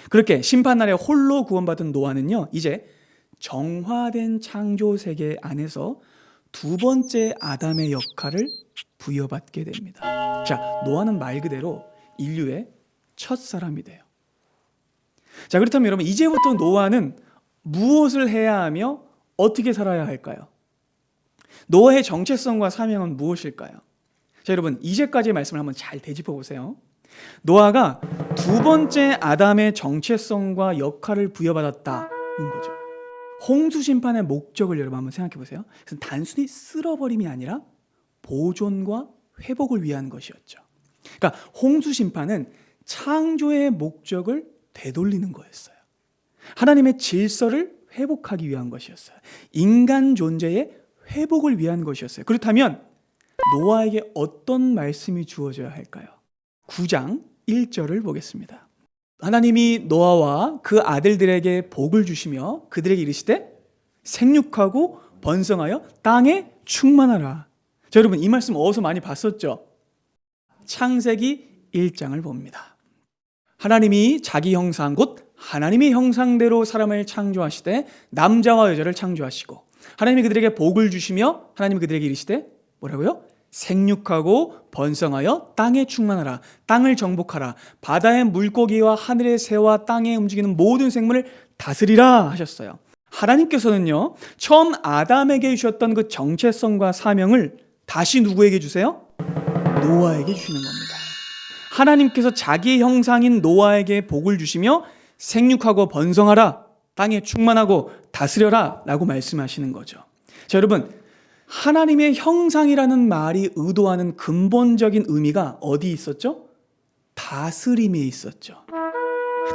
그렇게 심판날에 홀로 구원받은 노아는요, 이제 정화된 창조 세계 안에서 두 번째 아담의 역할을 부여받게 됩니다. 자, 노아는 말 그대로 인류의 첫 사람이 돼요. 자, 그렇다면 여러분, 이제부터 노아는 무엇을 해야 하며 어떻게 살아야 할까요? 노아의 정체성과 사명은 무엇일까요? 자, 여러분, 이제까지의 말씀을 한번 잘 되짚어 보세요. 노아가 두 번째 아담의 정체성과 역할을 부여받았다는 거죠. 홍수 심판의 목적을 여러분 한번 생각해 보세요. 그래서 단순히 쓸어버림이 아니라 보존과 회복을 위한 것이었죠. 그러니까 홍수 심판은 창조의 목적을 되돌리는 거였어요. 하나님의 질서를 회복하기 위한 것이었어요. 인간 존재의 회복을 위한 것이었어요. 그렇다면 노아에게 어떤 말씀이 주어져야 할까요? 9장 1절을 보겠습니다. 하나님이 노아와 그 아들들에게 복을 주시며 그들에게 이르시되 생육하고 번성하여 땅에 충만하라. 자, 여러분, 이 말씀 어디서 많이 봤었죠? 창세기 1장을 봅니다. 하나님이 자기 형상 곧 하나님의 형상대로 사람을 창조하시되 남자와 여자를 창조하시고 하나님이 그들에게 복을 주시며 하나님이 그들에게 이르시되 뭐라고요? 생육하고 번성하여 땅에 충만하라. 땅을 정복하라. 바다의 물고기와 하늘의 새와 땅에 움직이는 모든 생물을 다스리라 하셨어요. 하나님께서는요, 처음 아담에게 주셨던 그 정체성과 사명을 다시 누구에게 주세요? 노아에게 주시는 겁니다. 하나님께서 자기의 형상인 노아에게 복을 주시며 생육하고 번성하라, 땅에 충만하고 다스려라 라고 말씀하시는 거죠. 자, 여러분, 하나님의 형상이라는 말이 의도하는 근본적인 의미가 어디 있었죠? 다스림에 있었죠.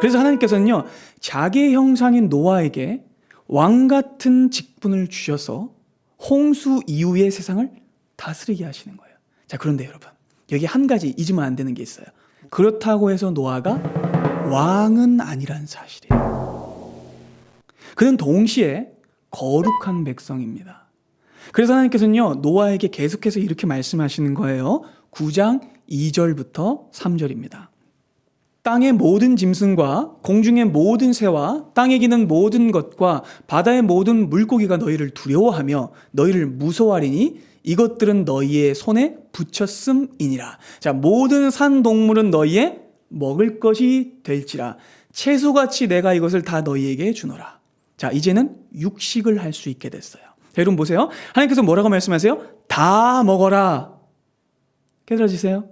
그래서 하나님께서는요, 자기의 형상인 노아에게 왕 같은 직분을 주셔서 홍수 이후의 세상을 다스리게 하시는 거예요. 자, 그런데 여러분, 여기 한 가지 잊으면 안 되는 게 있어요. 그렇다고 해서 노아가 왕은 아니란 사실이에요. 그는 동시에 거룩한 백성입니다. 그래서 하나님께서는요, 노아에게 계속해서 이렇게 말씀하시는 거예요. 9장 2절부터 3절입니다. 땅의 모든 짐승과 공중의 모든 새와 땅에 기는 모든 것과 바다의 모든 물고기가 너희를 두려워하며 너희를 무서워하리니 이것들은 너희의 손에 붙였음이니라. 자, 모든 산 동물은 너희의 먹을 것이 될지라. 채소같이 내가 이것을 다 너희에게 주노라. 자, 이제는 육식을 할 수 있게 됐어요. 자, 여러분 보세요. 하나님께서 뭐라고 말씀하세요? 다 먹어라. 깨달아지세요?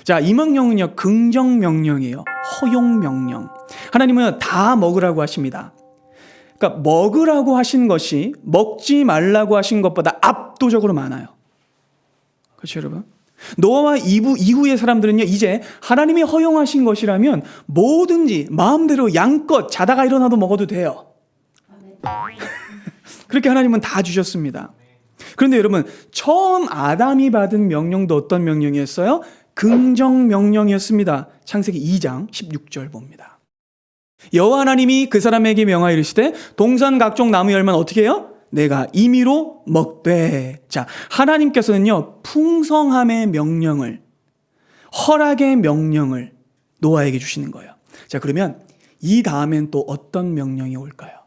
자, 이 명령은요, 긍정 명령이에요. 허용 명령. 하나님은 다 먹으라고 하십니다. 그러니까 먹으라고 하신 것이 먹지 말라고 하신 것보다 압도적으로 많아요. 그렇죠, 여러분? 노아와 이후의 사람들은요, 이제 하나님이 허용하신 것이라면 뭐든지 마음대로 양껏 자다가 일어나도 먹어도 돼요. 그렇게 하나님은 다 주셨습니다. 그런데 여러분, 처음 아담이 받은 명령도 어떤 명령이었어요? 긍정 명령이었습니다. 창세기 2장 16절 봅니다. 여호와 하나님이 그 사람에게 명하여 이르시되 동산 각종 나무 열매는 어떻게 해요? 내가 임의로 먹되. 자, 하나님께서는요, 풍성함의 명령을, 허락의 명령을 노아에게 주시는 거예요. 자, 그러면 이 다음엔 또 어떤 명령이 올까요?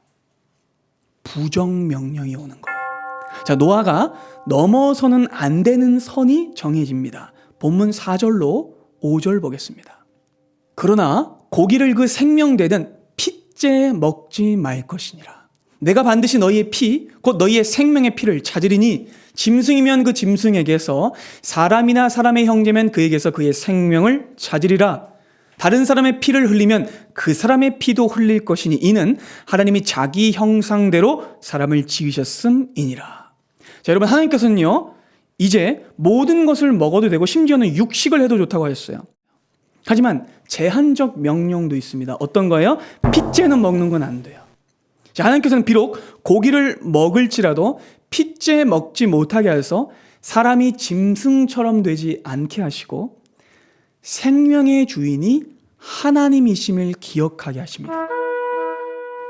부정 명령이 오는 거예요. 자, 노아가 넘어서는 안 되는 선이 정해집니다. 본문 4절로 5절 보겠습니다. 그러나 고기를 그 생명되든 핏째 먹지 말 것이니라. 내가 반드시 너희의 피, 곧 너희의 생명의 피를 찾으리니 짐승이면 그 짐승에게서 사람이나 사람의 형제면 그에게서 그의 생명을 찾으리라. 다른 사람의 피를 흘리면 그 사람의 피도 흘릴 것이니 이는 하나님이 자기 형상대로 사람을 지으셨음이니라. 자, 여러분, 하나님께서는요, 이제 모든 것을 먹어도 되고 심지어는 육식을 해도 좋다고 하셨어요. 하지만 제한적 명령도 있습니다. 어떤 거예요? 핏째는 먹는 건 안 돼요. 자, 하나님께서는 비록 고기를 먹을지라도 핏째 먹지 못하게 하셔서 사람이 짐승처럼 되지 않게 하시고 생명의 주인이 하나님이심을 기억하게 하십니다.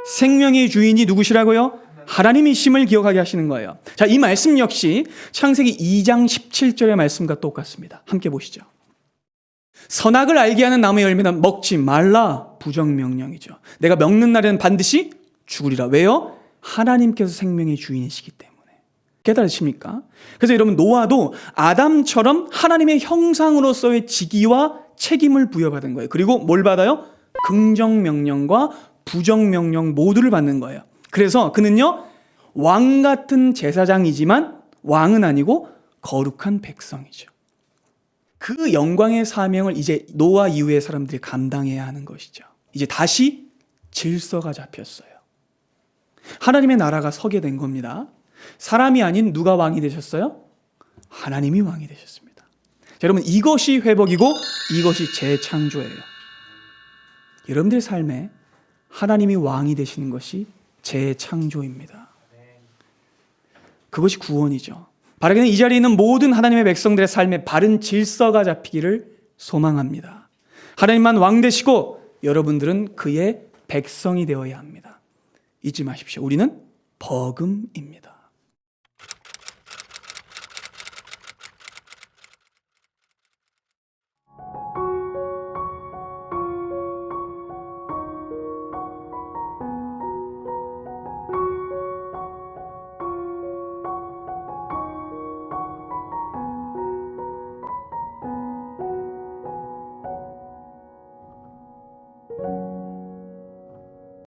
생명의 주인이 누구시라고요? 하나님이심을 기억하게 하시는 거예요. 자, 이 말씀 역시 창세기 2장 17절의 말씀과 똑같습니다. 함께 보시죠. 선악을 알게 하는 나무의 열매는 먹지 말라. 부정명령이죠. 내가 먹는 날에는 반드시 죽으리라. 왜요? 하나님께서 생명의 주인이시기 때문에. 깨달으십니까? 그래서 여러분, 노아도 아담처럼 하나님의 형상으로서의 직위와 책임을 부여받은 거예요. 그리고 뭘 받아요? 긍정명령과 부정명령 모두를 받는 거예요. 그래서 그는요, 왕 같은 제사장이지만 왕은 아니고 거룩한 백성이죠. 그 영광의 사명을 이제 노아 이후의 사람들이 감당해야 하는 것이죠. 이제 다시 질서가 잡혔어요. 하나님의 나라가 서게 된 겁니다. 사람이 아닌 누가 왕이 되셨어요? 하나님이 왕이 되셨습니다. 자, 여러분, 이것이 회복이고 이것이 재창조예요. 여러분들의 삶에 하나님이 왕이 되시는 것이 재창조입니다. 그것이 구원이죠. 바라기는 이 자리에 있는 모든 하나님의 백성들의 삶에 바른 질서가 잡히기를 소망합니다. 하나님만 왕 되시고 여러분들은 그의 백성이 되어야 합니다. 잊지 마십시오. 우리는 버금입니다.